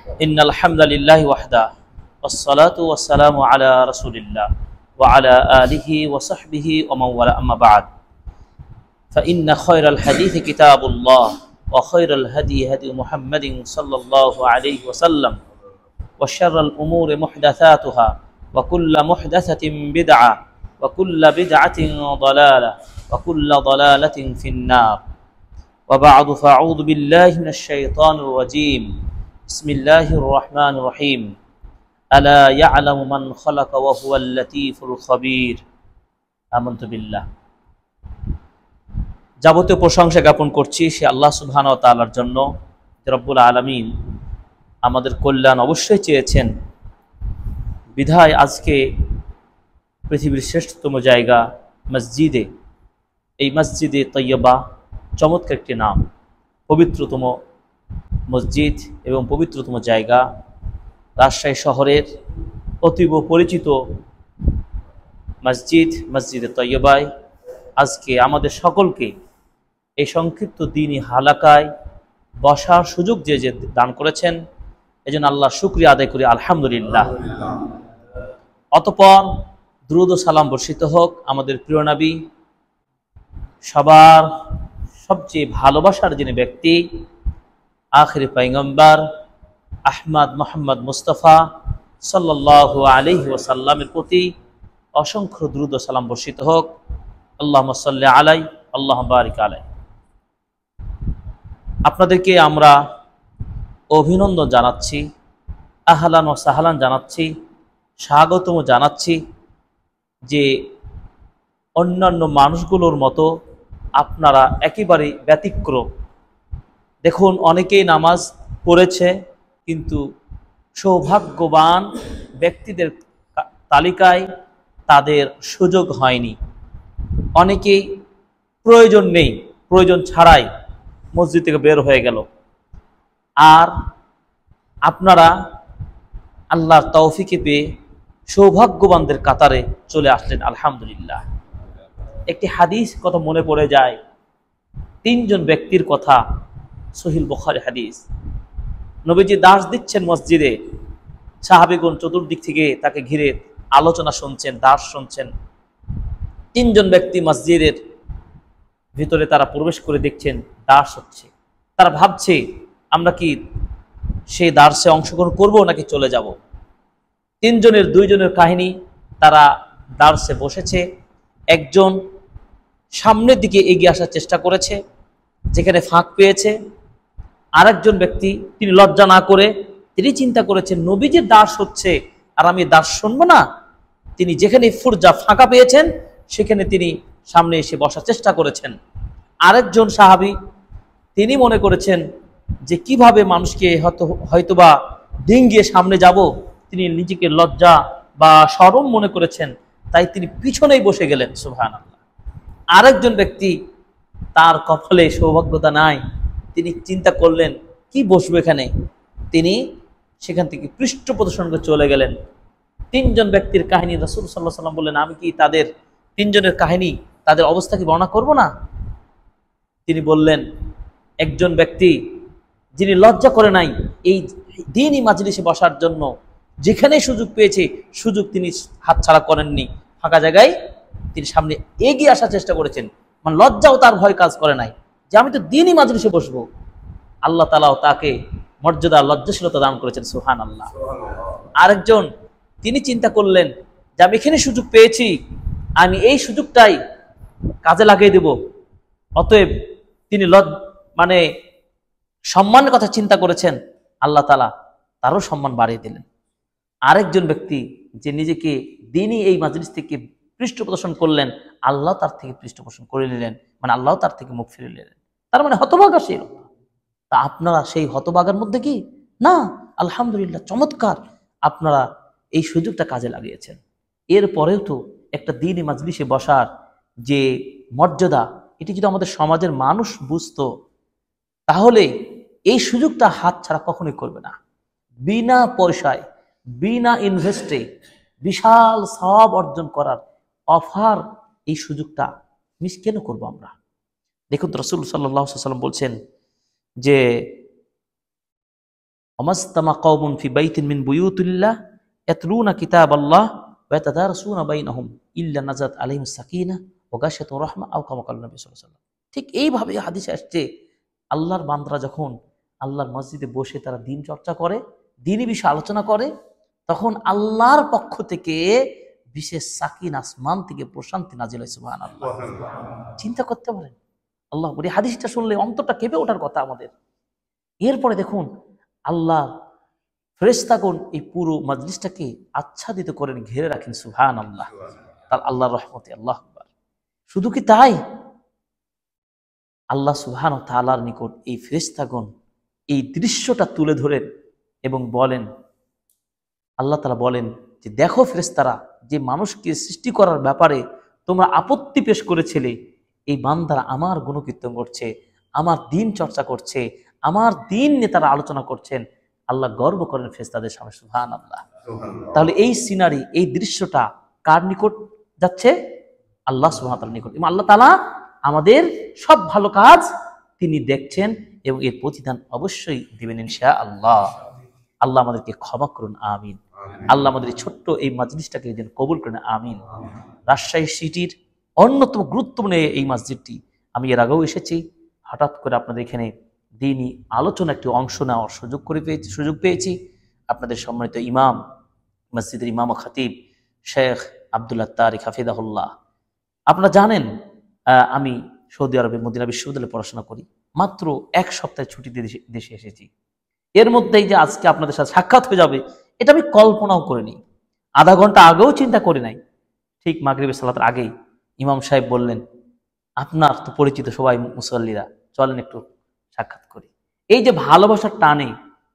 إن الحمد لله وحده والصلاة والسلام على رسول الله وعلى آله وصحبه ومن والاه أما بعد فإن خير الحديث كتاب الله وخير الهدي هدي محمد صلى الله عليه وسلم وشر الأمور محدثاتها وكل محدثة بدعة وكل بدعة ضلالة وكل ضلالة في النار وبعد فأعوذ بالله من الشيطان الرجيم بسم الله الرحمن الرحيم ألا يعلم من خلق وهو اللطيف الخبير آمنت بالله যাবতীয় প্রশংসা জ্ঞাপন করছি সে আল্লাহ সুবহানাহু ওয়া তাআলার জন্য রব্বুল আলামিন আমাদের কল্যাণ অবশ্যই চেয়েছেন বিধায় আজকে পৃথিবীর শ্রেষ্ঠতম জায়গা মসজিদে এই মসজিদে তৈয়বা চমৎকার একটি নাম পবিত্রতম মসজিদ এবং পবিত্রতম জায়গা রাজশাহী শহরের অতীব পরিচিত মসজিদে তৈয়বায় আজকে আমাদের সকলকে এই সংক্ষিপ্ত দিনী হালাকায় বসার সুযোগ যে দান করেছেন এজন্য আল্লাহর শুকরিয়া আদায় করি আলহামদুলিল্লাহ। অতঃপর দুরূদ ও সালাম বর্ষিত হোক আমাদের প্রিয় নবী সবার সবচেয়ে ভালোবাসার যিনি ব্যক্তি আখির পয়গম্বর আহমদ মোহাম্মদ মুস্তাফা সাল্লাল্লাহু আলাইহি ওয়াসাল্লামের প্রতি অসংখ্য দুরূদ ও সালাম বর্ষিত হোক। আল্লাহুম্মা সাল্লি আলাইহি আল্লাহুম্মা বারিক আলাইহি। আপনাদেরকে আমরা অভিনন্দন জানাচ্ছি, আহলান ও সাহলান জানাচ্ছি, স্বাগতম জানাচ্ছি যে অন্যান্য মানুষগুলোর মতো আপনারা একেবারেই ব্যতিক্রম। দেখুন অনেকেই নামাজ পড়েছে কিন্তু সৌভাগ্যবান ব্যক্তিদের তালিকায় তাদের সুযোগ হয়নি। অনেকেই প্রয়োজন নেই, প্রয়োজন ছাড়াই মসজিদ থেকে বের হয়ে গেল। আর আপনারা আল্লাহর তৌফিকে পেয়ে সৌভাগ্যবানদের কাতারে চলে আসলেন আলহামদুলিল্লাহ। একটি হাদিস কথা মনে পড়ে যায়, তিনজন ব্যক্তির কথা, সহিহ বুখারী হাদিস। নবীজি দাস দিচ্ছেন মসজিদে, সাহাবীগণ চতুর্দিক থেকে তাকে ঘিরে আলোচনা শুনছেন, দাস শুনছেন। তিনজন ব্যক্তি মসজিদের ভিতরে তারা প্রবেশ করে দেখছেন দাস হচ্ছে। তারা ভাবছে আমরা কি সেই দার্সে অংশগ্রহণ করব নাকি চলে যাব। তিনজনের দুইজনের কাহিনী, তারা দার্সে বসেছে। একজন সামনের দিকে এগিয়ে আসার চেষ্টা করেছে, যেখানে ফাঁক পেয়েছে। আরেকজন ব্যক্তি তিনি লজ্জা না করে তিনি চিন্তা করেছেন নবীজির দাস হচ্ছে আর আমি দাস শুনবো না। তিনি যেখানে ফুরজা ফাঁকা পেয়েছেন সেখানে তিনি সামনে এসে বসার চেষ্টা করেছেন। আরেকজন সাহাবী তিনি মনে করেছেন যে কিভাবে মানুষকে হয়তোবা ডিঙ্গিয়ে সামনে যাব, তিনি নিজেকে লজ্জা বা শরম মনে করেছেন, তাই তিনি পিছনেই বসে গেলেন। সুবহানাল্লাহ। আরেকজন ব্যক্তি তার কপালে সৌভাগ্যতা নাই, তিনি চিন্তা করলেন কি বসবো এখানে, তিনি সেখান থেকে পৃষ্ঠ প্রদর্শন করে চলে গেলেন। তিনজন ব্যক্তির কাহিনী রাসূল সাল্লাল্লাহু আলাইহি ওয়াসাল্লাম বললেন আমি কি তাদের তিনজনের কাহিনী, তাদের অবস্থা কি বর্ণনা করব না? তিনি বললেন একজন ব্যক্তি যিনি লজ্জা করে নাই এই দ্বীনি মাজলিসে বসার জন্য, যেখানে সুযোগ পেয়েছে সুযোগ তিনি হাতছাড়া করেননি, ফাঁকা জায়গায় তিনি সামনে এগিয়ে আসার চেষ্টা করেছেন। মানে লজ্জাও তার ভয় কাজ করে নাই যে আমি তো দ্বীনি মাজলিসে বসবো। আল্লাহ তাআলাও তাকে মর্যাদা লজ্জাশীলতা দান করেছেন। সুবহানাল্লাহ। আরেকজন তিনি চিন্তা করলেন যে আমি এখানে সুযোগ পেয়েছি, আমি এই সুযোগটাই কাজে লাগিয়ে দেব। অতএব তিনি সম্মানের কথা চিন্তা করেছেন, আল্লাহ তাআলা তারও সম্মান বাড়িয়ে দিলেন। আরেকজন ব্যক্তি যে নিজেকে দ্বীনি এই মাজলিস থেকে পৃষ্ঠ প্রদর্শন করলেন, আল্লাহ তার থেকে পৃষ্ঠ প্রদর্শন করে নিলেন, মানে আল্লাহ তার থেকে মুখ ফিরে নিলেন। তার মানে হতভাগা সেই লোক। তা আপনারা সেই হতভাগার মধ্যে কি না? আলহামদুলিল্লাহ, চমৎকার আপনারা এই সুযোগটা কাজে লাগিয়েছেন। এরপরেও তো একটা দ্বীনি মাজলিসে বসার যে মর্যাদা, এটি যদি আমাদের সমাজের মানুষ বুঝতো তাহলে এই সুযোগটা হাত ছাড়া কখনোই করবে না। বিনা পয়সায়, বিনা ইনভেস্টে বিশাল সওয়াব অর্জন করার অফার, এই সুযোগটা মিস কেন করবো আমরা? দেখুন তো রাসূল সাল্লাল্লাহু আলাইহি ওয়াসাল্লাম বলছেন যে ওমাস্তামা কওমুন ফি বাইতিন মিন বুয়ুতিল্লাহ ইয়াতলুনা কিতাবাল্লাহ ওয়া ইয়াতাদারাসুনা বাইনাহুম ইল্লা নাযাত আলাইহিmus সাকিনাহ ওয়া গাশিয়াতুর রাহমা আও কামা ক্বালা নবী সাল্লাল্লাহু আলাইহি ওয়াসাল্লাম। ঠিক এইভাবে হাদিসে আসছে, আল্লাহর বান্দারা যখন আল্লাহর মসজিদে বসে তারা দিন চর্চা করে, দিনই বিষয়ে আলোচনা করে, তখন আল্লাহর পক্ষ থেকে বিশেষ সাকিন আসমান থেকে প্রশান্তি নাজিল হয়। সুবহানাল্লাহ। চিন্তা করতে পারেন, আল্লাহ বলে হাদিসটা শুনলে অন্তরটা কেঁপে ওঠার কথা আমাদের। এরপরে দেখুন আল্লাহ ফেরেশতাগণ এই পুরো মজলিসটাকে আচ্ছাদিত করেন, ঘিরে রাখেন। সুবহানাল্লাহ, তার আল্লাহর রহমতে। আল্লাহু আকবার। শুধু কি তাই, আল্লাহ সুবহানাহু ওয়া তাআলার নিকট এই ফেরেশতাগণ এই দৃশ্যটা তুলে ধরেন এবং বলেন, আল্লাহ তাআলা বলেন যে দেখো ফেরেশতারা, যে মানুষকে সৃষ্টি করার ব্যাপারে তোমরা আপত্তি পেশ করেছিলে, এই বান্দারা আমার গুণকীর্তন করছে, আমার দিন চর্চা করছে, আমার দিন নিয়ে তারা আলোচনা করছেন। আল্লাহ গর্ব করেন ফেরেশতাদের সামনে। সুবহানাল্লাহ। তাহলে এই সিনারি, এই দৃশ্যটা কার নিকট যাচ্ছে? আল্লাহ সুবহানাহু ওয়া তাআলার নিকট। এবং আল্লাহ তাআলা আমাদের সব ভালো কাজ তিনি দেখছেন এবং এর প্রতিদান অবশ্যই দিবেন ইনশাআল্লাহ। আল্লাহ আমাদেরকে ক্ষমা করুন, আমিন। আল্লাহ আমাদের ছোট্ট এই মজলিসটাকে যেন কবুল করেন, আমিন। রাজশাহী সিটির অন্যতম গুরুত্বপূর্ণ এই মসজিদটি, আমি এর আগেও এসেছি। হঠাৎ করে আপনাদের এখানে দিনই আলোচনা একটি অংশ নেওয়ার সুযোগ পেয়েছি। আপনাদের সম্মানিত ইমাম, মসজিদের ইমাম ও খতিব শেখ আব্দুল্লাহ তারিক হাফিজাহুল্লাহ। আপনারা জানেন আমি সৌদি আরবে মদিনা বিশ্ববিদ্যালয়ে পড়াশোনা করি। মাত্র এক সপ্তাহে ছুটিতে দেশে এসেছি। এর মধ্যেই যে আজকে আপনাদের সাথে সাক্ষাৎ হয়ে যাবে, এটা আমি কল্পনাও করিনি। আধা ঘন্টা আগেও চিন্তা করি নাই। ঠিক মাগরিবের সালাতের আগেই ইমাম সাহেব বললেন, আপনার তো পরিচিত সবাই মুসল্লিরা, চলেন একটু সাক্ষাৎ করি। এই যে ভালোবাসার টানে,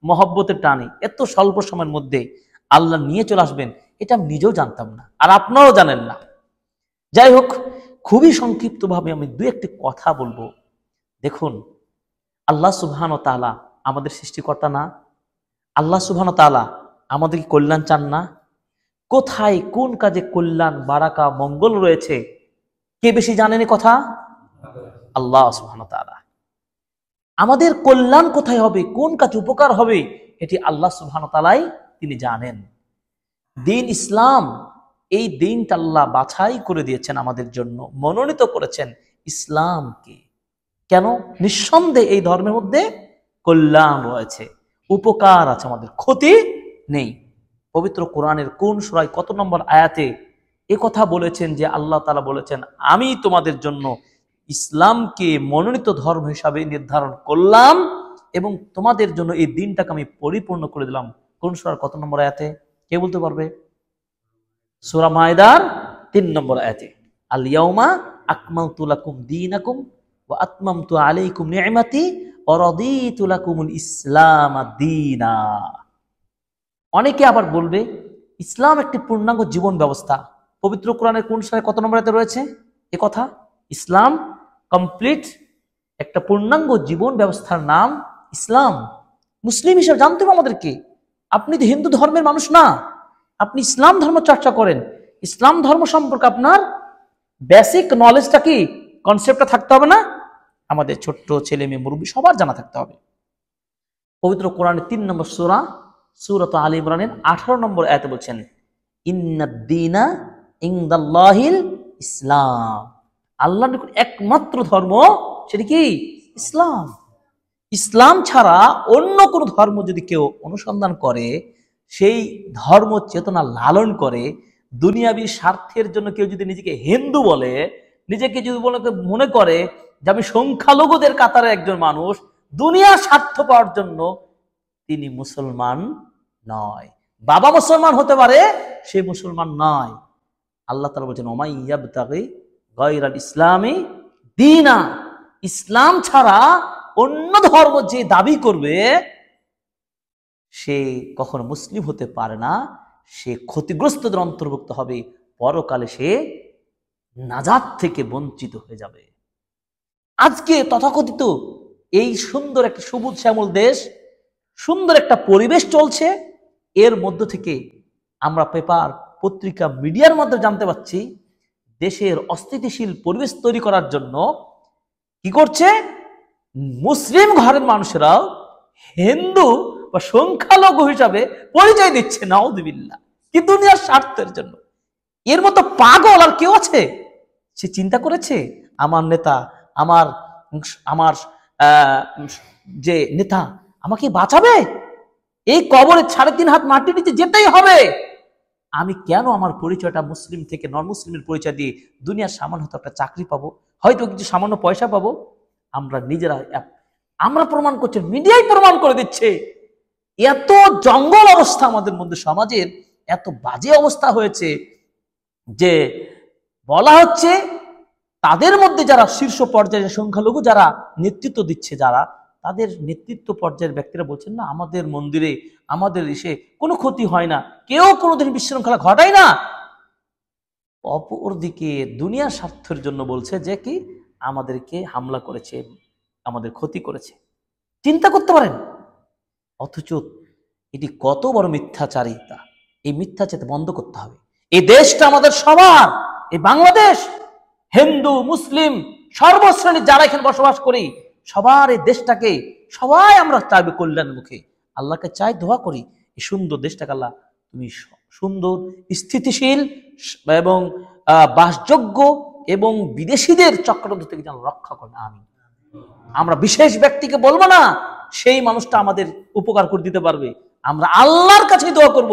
মহব্বতের টানে এত স্বল্প সময়ের মধ্যে আল্লাহ নিয়ে চলে আসবেন, এটা আমি নিজেও জানতাম না, আর আপনারাও জানেন না। যাই হোক, খুবই সংক্ষিপ্তভাবে আমি দু একটি কথা বলবো। দেখুন, আল্লাহ সুবহানাহু ওয়া তাআলা আমাদের সৃষ্টিকর্তা না? আল্লাহ সুবহানাহু ওয়া তাআলা আমাদের কি কল্যাণ চান না? কোথায় কোন কাজে কল্যাণ, বারাকা, মঙ্গল রয়েছে, কে বেশি জানেন এই কথা? আল্লাহ সুবহানাহু ওয়া তাআলা। আমাদের কল্যাণ কোথায় হবে, কোন কাজে উপকার হবে, এটি আল্লাহ সুবহানাহু ওয়া তাআলাই তিনি জানেন। দিন ইসলাম, এই দিনটা আল্লাহ বাছাই করে দিয়েছেন আমাদের জন্য, মনোনীত করেছেন ইসলামকে। কেন? নিঃসন্দেহে এই ধর্মের মধ্যে কল্যাণ রয়েছে, উপকার আছে, আমাদের ক্ষতি নেই। পবিত্র কোরআনের কোন সূরায় কত নম্বর আয়াতে এ কথা বলেছেন যে আল্লাহ তাআলা বলেছেন, আমি তোমাদের জন্য ইসলামকে মনোনীত ধর্ম হিসাবে নির্ধারণ করলাম এবং তোমাদের জন্য এই দিনটাকে আমি পরিপূর্ণ করে দিলাম। কোন সূরার কত নম্বর আয়াতে? কে বলতে পারবে? সূরা মায়দার 3 নম্বর আয়াতে, আল ইয়াউমা আকমালতু লাকুম দীনাকুম ওয়া আতমামতু আলাইকুম নি'মাতি ওয়া রাদিতু লাকুমুল ইসলাম দীনা। অনেকে আবার বলবে ইসলাম একটি পূর্ণাঙ্গ জীবন ব্যবস্থা। পবিত্র কোরআনের কোন সূরায় কত নম্বর আয়াতে রয়েছে এ কথা? ইসলাম কমপ্লিট একটা পূর্ণাঙ্গ জীবন ব্যবস্থার নাম ইসলাম। মুসলিম হিসেবে জানতে হবে আমাদেরকে। আপনি তো হিন্দু ধর্মের মানুষ না, আপনি ইসলাম ধর্ম চর্চা করেন। ইসলাম ধর্ম সম্পর্কে আপনার বেসিক নলেজটা কি, কনসেপ্টটা থাকতে হবে না? আমাদের ছোট্ট ছেলে মেয়ে মুরব্বী সবার জানা থাকতে হবে। পবিত্র কোরআনের 3 নম্বর সূরা, সূরাত আলী ইমরানের 18 নম্বর আয়াতে বলছেন, ইন্নাদ-দীনা ইনদাল্লাহিল ইসলাম। আল্লাহর নিকট একমাত্র ধর্ম সেটা কি? ইসলাম। ইসলাম ছাড়া অন্য কোন ধর্ম যদি কেউ অনুসন্ধান করে, সেই ধর্ম চেতনা লালন করে, দুনিয়াবী স্বার্থের জন্য কেউ যদি নিজেকে হিন্দু বলে, নিজেকে যদি মনে করে যে আমি সংখ্যালঘুদের কাতারে একজন মানুষ, দুনিয়ার স্বার্থ পাওয়ার জন্য, তিনি মুসলমান নয়। বাবা মুসলমান হতে পারে, সে মুসলমান নয়। আল্লাহ তাআলা বলেছেন, ওমাই ইয়াবতাগি গায়রাল ইসলামি দীনা। ইসলাম ছাড়া অন্য ধর্ম যে দাবি করবে, সে কখনো মুসলিম হতে পারে না, সে ক্ষতিগ্রস্তদের অন্তর্ভুক্ত হবে, পরকালে সে নাজাত থেকে বঞ্চিত হয়ে যাবে। আজকে তথাকথিত এই সুন্দর একটা সবুজ শ্যামল দেশ, সুন্দর একটা পরিবেশ চলছে, এর মধ্য থেকে আমরা পেপার, পত্রিকা, মিডিয়ার মাধ্যমে জানতে পাচ্ছি দেশের অস্থিতিশীল পরিবেশ তৈরি করার জন্য কি করছে মুসলিম ঘরের মানুষেরাও হিন্দু বা সংখ্যালঘু হিসাবে পরিচয় দিচ্ছে, নাউযুবিল্লাহ, কি দুনিয়ার স্বার্থের জন্য। এর মতো পাগল আর কেউ আছে? সে চিন্তা করেছে আমার নেতা, আমার আমার যে নেতা আমাকে বাঁচাবে, এই কবরে 3.5 হাত মাটি নিচে যেতেই হবে, আমি কেন আমার পরিচয়টা মুসলিম থেকে নন মুসলিমের পরিচয় দিয়ে দুনিয়ার সামান্য হয়তো একটা চাকরি পাবো, হয়তো কিছু সামান্য পয়সা পাবো। আমরা নিজেরা, আমরা প্রমাণ করছি, মিডিয়াই প্রমাণ করে দিচ্ছে, এত জঙ্গল অবস্থা আমাদের মধ্যে, সমাজের এত বাজে অবস্থা হয়েছে যে বলা হচ্ছে তাদের মধ্যে যারা শীর্ষ পর্যায়ের সংখ্যালঘু যারা নেতৃত্ব দিচ্ছে, যারা তাদের নেতৃত্ব পর্যায়ের ব্যক্তিরা বলছেন না আমাদের মন্দিরে আমাদের এসে কোনো ক্ষতি হয় না, কেউ কোনোদিন বিশৃঙ্খলা ঘটায় না। অপরদিকে দুনিয়ার স্বার্থের জন্য বলছে যে কি আমাদেরকে হামলা করেছে, আমাদের ক্ষতি করেছে। চিন্তা করতে পারেন, অথচ এটি কত বড় মিথ্যাচারিতা। এই মিথ্যাচারিতা বন্ধ করতে হবে। এই দেশটা আমাদের সবার, এই বাংলাদেশ, হিন্দু মুসলিম সর্বশ্রেণীর যারা এখানে বসবাস করি, সবার এই দেশটাকে সবাই আমরা চাইবে কল্যাণ মুখে। আল্লাহকে চাই, দোয়া করি এই সুন্দর দেশটাকে আল্লাহ তুমি সুন্দর, স্থিতিশীল এবং বাসযোগ্য এবং বিদেশিদের চক্রান্ত থেকে যেন রক্ষা করে। আমি আমরা বিশেষ ব্যক্তিকে বলবো না, সেই মানুষটা আমাদের উপকার করে দিতে পারবে। আমরা আল্লাহর কাছে দোয়া করব,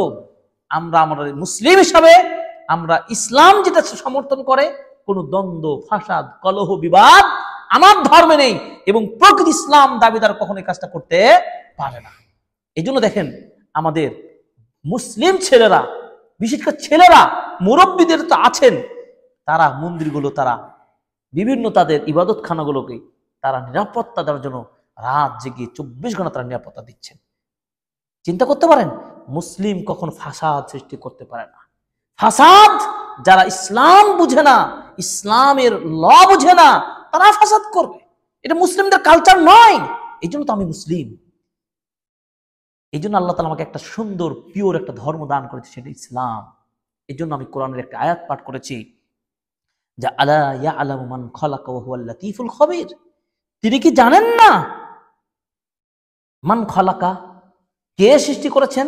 আমরা আমাদের মুসলিম হিসাবে আমরা ইসলাম যেটা সমর্থন করে কোনো দ্বন্দ্ব, ফাসাদ, কলহ, বিবাদ আমার ধর্মে নেই, এবং প্রকৃত ইসলাম দাবিদার কখনো এই কাজটা করতে পারে না। এই জন্য দেখেন আমাদের মুসলিম ছেলেরা, বিশেষ করে ছেলেরা, মুরব্বীদের তো আছেন, তারা মন্দিরগুলো, তারা বিভিন্ন তাদের ইবাদতখানাগুলোকে তারা নিরাপত্তা দেওয়ার জন্য রাত জেগে 24 ঘন্টা তারা নিরাপত্তা দিচ্ছেন। চিন্তা করতে পারেন, মুসলিম কখন ফাসাদ সৃষ্টি করতে পারে না। ফাসাদ যারা ইসলাম বুঝে না, ইসলামের ল বুঝে না, তারা ফাসাদ করবে। এটা মুসলিমদের কালচার নয়। এই জন্য তো আমি মুসলিম, এই জন্য আল্লাহ তাআলা আমাকে একটা সুন্দর পিওর একটা ধর্ম দান করেছে, সেটা ইসলাম। এই জন্য আমি কোরআনের একটা আয়াত পাঠ করেছি, যে আলা ইয়ালামু মান খালাকা ওয়া হুয়াল লাতীফুল খবীর। তিনি কি জানেন না মান খালাকা, কে সৃষ্টি করেছেন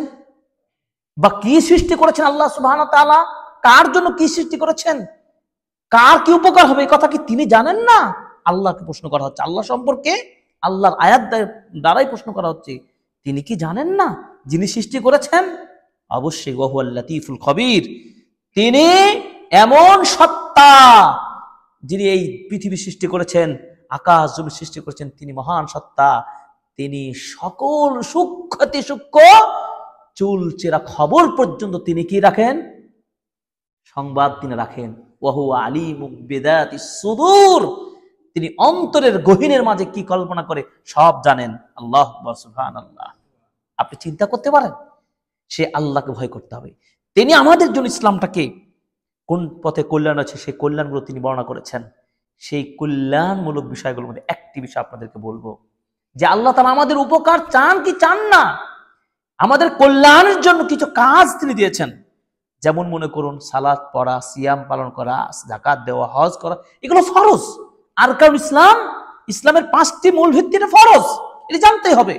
বা কি সৃষ্টি করেছেন আল্লাহ সুবহানাহু ওয়া তাআলা, কার জন্য কি সৃষ্টি করেছেন, কার কি উপকার হবে, এই কথা কি তিনি জানেন না? আল্লাহকে প্রশ্ন করা হচ্ছে, আল্লাহ সম্পর্কে আল্লাহর আয়াত দ্বারাই প্রশ্ন করা হচ্ছে। তিনি কি জানেন না যিনি সৃষ্টি করেছেন? অবশ্যই ওয়া হুয়াল লাতীফুল খবীর, তিনি এমন সত্তা যিনি এই পৃথিবী সৃষ্টি করেছেন, আকাশ জমি সৃষ্টি করেছেন। তিনি মহান সত্তা, তিনি সকল সূক্ষ্মাতি সূক্ষ্ম চুল চেরা খবর পর্যন্ত তিনি কি রাখেন, সংবাদ তিনি রাখেন। ওয়া হুয়া আলিমুম বিযাতিস সুদূর, তিনি অন্তরের গহীনের মাঝে কি কল্পনা করে সব জানেন। আল্লাহু আকবার, সুবহানাল্লাহ। আপনি চিন্তা করতে পারেন, সে আল্লাহকে ভয় করতে হবে। তিনি আমাদের জন্য ইসলামটাকে কোন পথে কল্যাণ আছে সেই কল্যাণগুলো তিনি বর্ণনা করেছেন। সেই কল্যাণমূলক বিষয়গুলোর মধ্যে একটি বিষয় আপনাদেরকে বলবো, যে আল্লাহ তাআলা আমাদের উপকার চান কি চান না, আমাদের কল্যাণের জন্য কিছু কাজ তিনি দিয়েছেন। যেমন মনে করুন সালাত পড়া, সিয়াম পালন করা, যাকাত দেওয়া, হজ করা, এগুলো ফরজ। আর কারণ ইসলাম, ইসলামের 5টি মূল ভিত্তিতে ফরজ, এটা জানতেই হবে।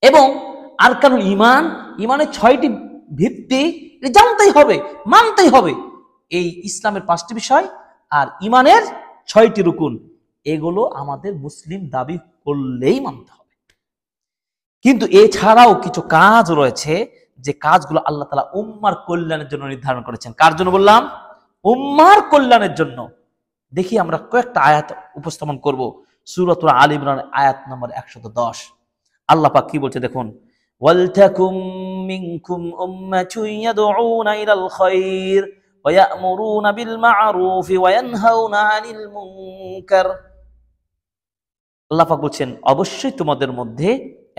এবং আর কারণ ইমান, ইমানের 6টি ভিত্তি, এটা জানতেই হবে, মানতেই হবে। এই ইসলামের 5টি বিষয় আর ইমানের 6টি রুকুন, এগুলো আমাদের মুসলিম দাবি করলেই মানতে হবে। কিন্তু এছাড়াও কিছু কাজ রয়েছে, যে কাজগুলো আল্লাহ তাআলা উম্মার কল্যাণের জন্য নির্ধারণ করেছেন। কার জন্য বললাম? উম্মার কল্যাণের জন্য। দেখি আমরা কয়েকটা আয়াত উপস্থাপন করব। সূরাতুল আলী ইমরান আয়াত নম্বর 110। আল্লাহ পাক কি বলছে দেখুন, ওয়ালতাকুম মিনকুম উম্মাতুন ইয়াদউনা ইলাল খায়র ওয়া ইয়া'মুরুনা বিল মা'রুফ ওয়া ইয়ানহাউনা আনিল মুনকার। আল্লাহ পাক বলছেন অবশ্যই তোমাদের মধ্যে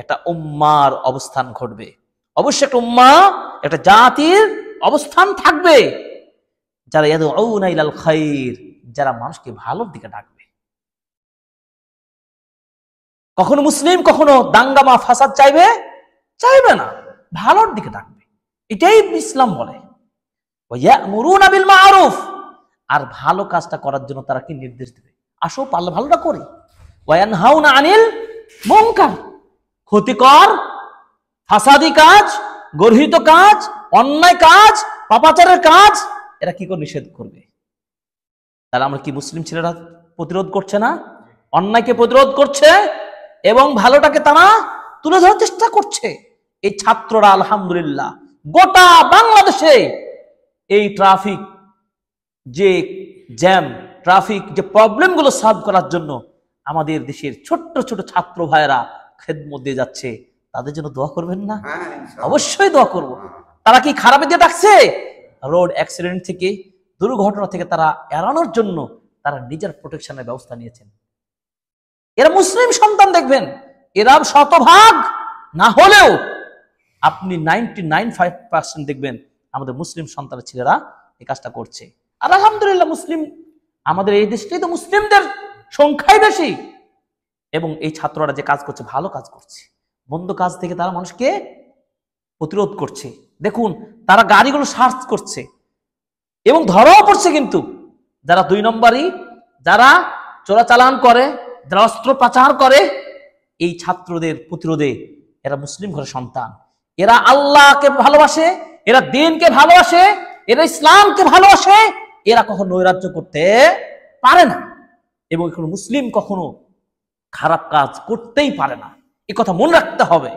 একটা উম্মার অবস্থান ঘটবে, অবশ্যই একটা উম্মা, একটা জাতির অবস্থান থাকবে, যারা ইয়াদউনা ইলাল খায়র, যারা মানুষকে ভালোর দিকে ডাকবে। কখনো মুসলিম কখনো দাঙ্গামা ফাসাদ চাইবে না, ভালোর দিকে ডাকবে। এটাই ইসলাম বলে। ওয়া ইয়া'মুরুনা বিল মা'রুফ, আর ভালো কাজটা করার জন্য তারা কি নির্দেশ দেবে, আসো পারলে ভালোটা করি। ওয়া ইয়ানহাউনা আনিল মুনকার, ক্ষতিকর ফাসাদি কাজ, গর্হিত কাজ, অন্যায় কাজ, পাপাচারের কাজ এরা কি করে নিষেধ করবে? তাহলে আমরা কি মুসলিম ছেলেরা প্রতিরোধ করছে না? অন্যায়কে প্রতিরোধ করছে এবং ভালোটাকে তারা তুলে ধরার চেষ্টা করছে। এই ছাত্ররা আলহামদুলিল্লাহ গোটা বাংলাদেশে এই ট্রাফিক যে জ্যাম, ট্রাফিক যে প্রবলেমগুলো সলভ করার জন্য আমাদের দেশের ছোট্ট ছোট ছাত্র ভাইয়েরা খেদমত দিয়ে যাচ্ছে। তাদের জন্য দোয়া করবেন না? অবশ্যই দোয়া করব। তারা কি খারাপের দিয়ে ডাকছে? রোড অ্যাক্সিডেন্ট থেকে, দুর্ঘটনা থেকে তারা এড়ানোর জন্য তারা নিজের প্রোটেকশনের ব্যবস্থা নিয়েছেন। এরা মুসলিম সন্তান, দেখবেন এরা শতভাগ না হলেও আপনি 99.5% দেখবেন আমাদের মুসলিম সন্তানের ছেলেরা এই কাজটা করছে। আর আলহামদুলিল্লাহ মুসলিম, আমাদের এই দেশটাই তো মুসলিমদের সংখ্যাই বেশি, এবং এই ছাত্ররা যে কাজ করছে ভালো কাজ করছে, মন্দ কাজ থেকে তারা মানুষকে প্রতিরোধ করছে। দেখুন তারা গাড়িগুলো সার্চ করছে এবং ধরাও পড়ছে, কিন্তু যারা 2 নম্বরই, যারা চোরাচালান করে, যারা অস্ত্র পাচার করে, এই ছাত্রদের প্রতিরোধে এরা মুসলিম ঘরের সন্তান, এরা আল্লাহকে ভালোবাসে, এরা দ্বীনকে ভালোবাসে, এরা ইসলামকে ভালোবাসে, এরা কখনো নৈরাজ্য করতে পারে না এবং এখন মুসলিম কখনো খারাপ কাজ করতেই পারে না, এ কথা মনে রাখতে হবে।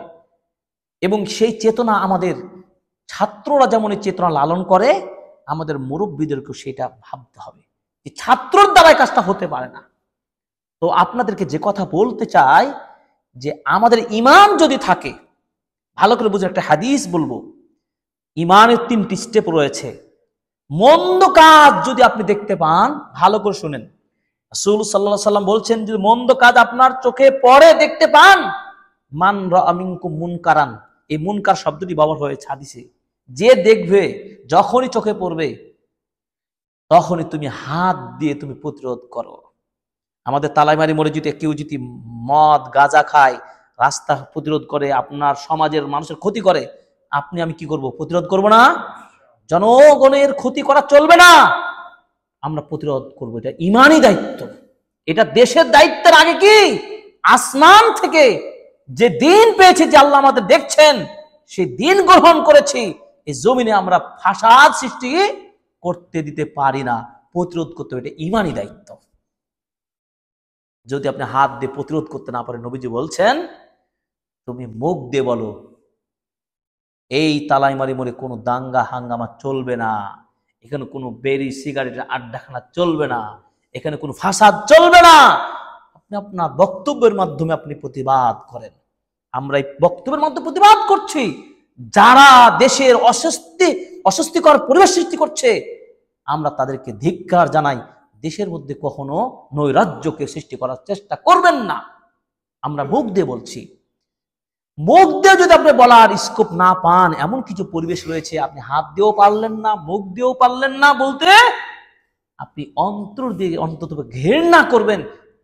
এবং সেই চেতনা আমাদের ছাত্ররা যেমন এই চেতনা লালন করে, আমাদের মুরব্বীদেরকেও সেটা ভাবতে হবে যে ছাত্রর দ্বারাই কাজটা হতে পারে না। তো আপনাদেরকে যে কথা বলতে চাই যে আমাদের ঈমান যদি থাকে, ভালো করে বুঝে একটা হাদিস বলবো, ঈমানের 3টি স্টেপ রয়েছে। মন্দ কাজ যদি আপনি দেখতে পান, ভালো করে শুনেন, রাসূল সাল্লাল্লাহু আলাইহি ওয়াসাল্লাম বলছেন যদি মন্দ কাজ আপনার চোখে পড়ে, দেখতে পান, মান রাআ মিনকুম মুনকারান, এই মুনকার শব্দটি ব্যবহার হয়েছে হাদিসে, যে দেখবে যখনই চোখে পড়বে তখনই তুমি হাত দিয়ে তুমি প্রতিরোধ করো। আমাদের তালাইমারি মোড়ে যদি কেউ যদি মদ গাঁজা খায়, রাস্তা প্রতিরোধ করে, আপনার সমাজের মানুষের ক্ষতি করে, আপনি আমি কি করব? প্রতিরোধ করব না? জনগণের ক্ষতি করা চলবে না, আমরা প্রতিরোধ করব। এটা ঈমানি দায়িত্ব, এটা দেশের দায়িত্বের আগে কি আসমান থেকে যে দিন পেয়েছি, যে আল্লাহ আমাদের দেখছেন, সেই দিন গ্রহণ করেছি, এই জমিনে আমরা ফাসাদ সৃষ্টি করতে দিতে পারি না, প্রতিরোধ করতে হবে, এটা ঈমানি দায়িত্ব। যদি আপনি হাত দিয়ে প্রতিরোধ করতে না পারেন, নবীজি বলছেন তুমি মুখ দিয়ে বলো এই তালাইমারি মোড়ে কোনো দাঙ্গা হাঙ্গামা চলবে না, এখানে কোনো বেরি সিগারেটের আড্ডাখানা চলবে না, এখানে কোনো ফাসাদ চলবে না। আপনি আপনার বক্তব্যের মাধ্যমে আপনি প্রতিবাদ করেন। আমরা এই বক্তব্যের মাধ্যমে প্রতিবাদ করছি, যারা দেশের অস্বস্তিকর পরিবেশ সৃষ্টি করছে আমরা তাদেরকে ধিক্কার জানাই। দেশের মধ্যে কখনো নৈরাজ্যকে সৃষ্টি করার চেষ্টা করবেন না। আমরা মুখ দিয়ে বলছি, মুখ দিয়ে যদি আপনি বলার স্কোপ না পান, এমন কিছু পরিবেশ রয়েছে আপনি হাত দিয়েও পারলেন না, মুখ দিয়েও পারলেন না বলতে, আপনি অন্তর দিয়ে অন্তত ঘৃণা করবেন,